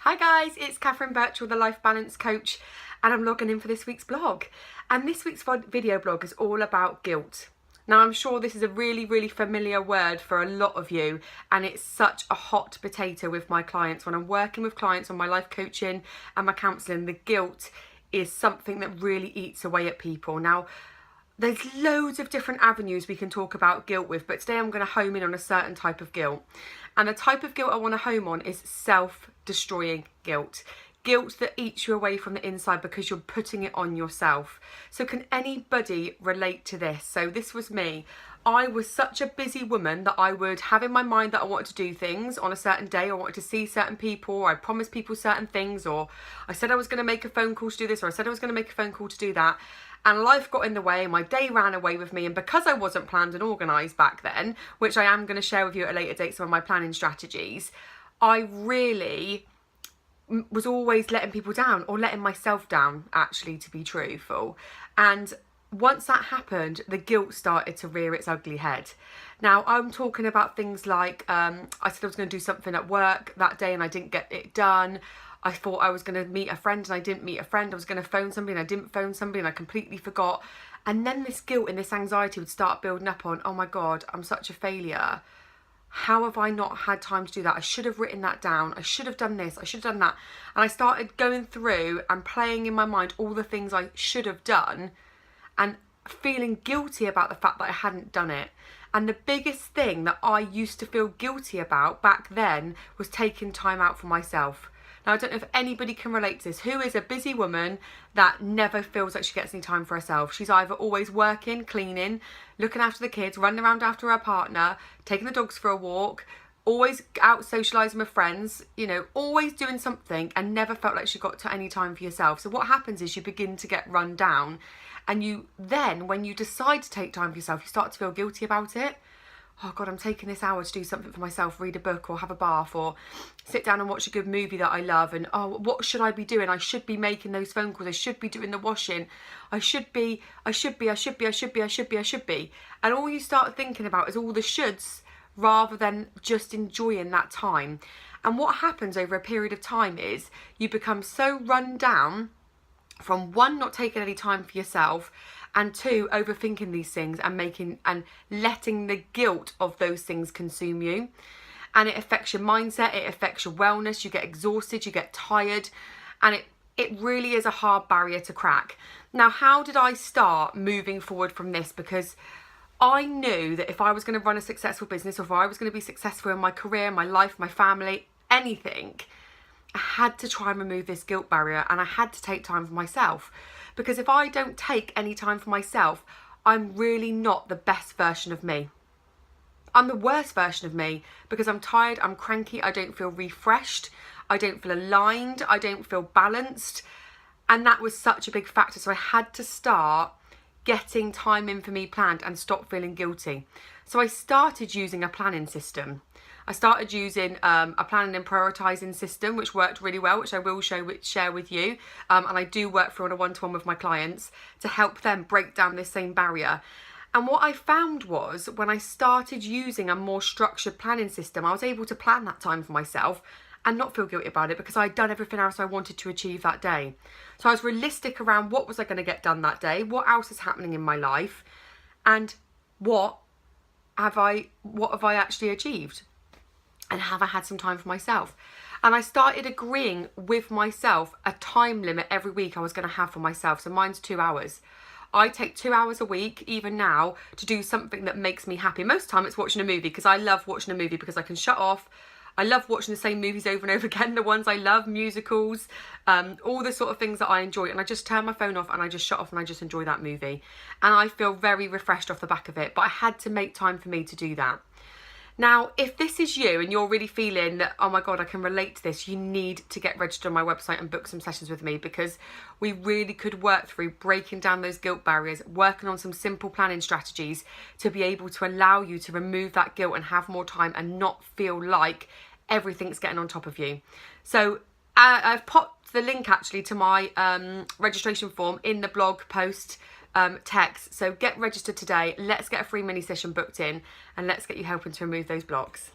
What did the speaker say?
Hi guys, it's Catherine Birchall, the Life Balance Coach, and I'm logging in for this week's blog. And this week's video blog is all about guilt. Now I'm sure this is a really familiar word for a lot of you, and it's such a hot potato with my clients. When I'm working with clients on my life coaching and my counselling, the guilt is something that really eats away at people. Now, there's loads of different avenues we can talk about guilt with, but today I'm going to home in on a certain type of guilt. And the type of guilt I want to home on is self-destroying guilt. Guilt that eats you away from the inside because you're putting it on yourself. So can anybody relate to this? So this was me. I was such a busy woman that I would have in my mind that I wanted to do things on a certain day. I wanted to see certain people, or I promised people certain things, or I said I was going to make a phone call to do this, or I said I was going to make a phone call to do that. And life got in the way and my day ran away with me. And because I wasn't planned and organised back then, which I am going to share with you at a later date, some of my planning strategies, I really was always letting people down, or letting myself down, actually, to be truthful. And once that happened, the guilt started to rear its ugly head. Now, I'm talking about things like, I said I was going to do something at work that day and I didn't get it done. I thought I was going to meet a friend and I didn't meet a friend. I was going to phone somebody and I didn't phone somebody and I completely forgot. And then this guilt and this anxiety would start building up on, oh my God, I'm such a failure. How have I not had time to do that? I should have written that down. I should have done this. I should have done that. And I started going through and playing in my mind all the things I should have done and feeling guilty about the fact that I hadn't done it. And the biggest thing that I used to feel guilty about back then was taking time out for myself. Now, I don't know if anybody can relate to this. Who is a busy woman that never feels like she gets any time for herself? She's either always working, cleaning, looking after the kids, running around after her partner, taking the dogs for a walk, always out socialising with friends, you know, always doing something, and never felt like she got to any time for yourself. So what happens is you begin to get run down, and you then, when you decide to take time for yourself, you start to feel guilty about it. Oh God, I'm taking this hour to do something for myself, read a book or have a bath or sit down and watch a good movie that I love. And oh, what should I be doing? I should be making those phone calls. I should be doing the washing. I should be. And all you start thinking about is all the shoulds rather than just enjoying that time. And what happens over a period of time is you become so run down from, one, not taking any time for yourself, and two, overthinking these things and letting the guilt of those things consume you. And it affects your mindset, it affects your wellness, you get exhausted, you get tired, and it really is a hard barrier to crack. Now, how did I start moving forward from this? Because I knew that if I was going to run a successful business, or if I was going to be successful in my career, my life, my family, anything, I had to try and remove this guilt barrier, and I had to take time for myself. Because if I don't take any time for myself, I'm really not the best version of me. I'm the worst version of me because I'm tired, I'm cranky, I don't feel refreshed, I don't feel aligned, I don't feel balanced. And that was such a big factor. So I had to start getting time in for me planned and stop feeling guilty. So I started using a planning system. I started using a planning and prioritising system, which worked really well, which I will share with you. And I do work through on a one-to-one with my clients to help them break down this same barrier. And what I found was when I started using a more structured planning system, I was able to plan that time for myself and not feel guilty about it because I'd done everything else I wanted to achieve that day. So I was realistic around what was I going to get done that day, what else is happening in my life, and what have I actually achieved. And have I had some time for myself? And I started agreeing with myself a time limit every week I was going to have for myself. So mine's 2 hours. I take 2 hours a week, even now, to do something that makes me happy. Most of the time it's watching a movie, because I love watching a movie because I can shut off. I love watching the same movies over and over again, the ones I love, musicals, all the sort of things that I enjoy. And I just turn my phone off and I just shut off and I just enjoy that movie. And I feel very refreshed off the back of it. But I had to make time for me to do that. Now, if this is you and you're really feeling that, oh my God, I can relate to this, you need to get registered on my website and book some sessions with me, because we really could work through breaking down those guilt barriers, working on some simple planning strategies to be able to allow you to remove that guilt and have more time and not feel like everything's getting on top of you. So I've popped the link actually to my registration form in the blog post text. So get registered today. Let's get a free mini session booked in and let's get you helping to remove those blocks.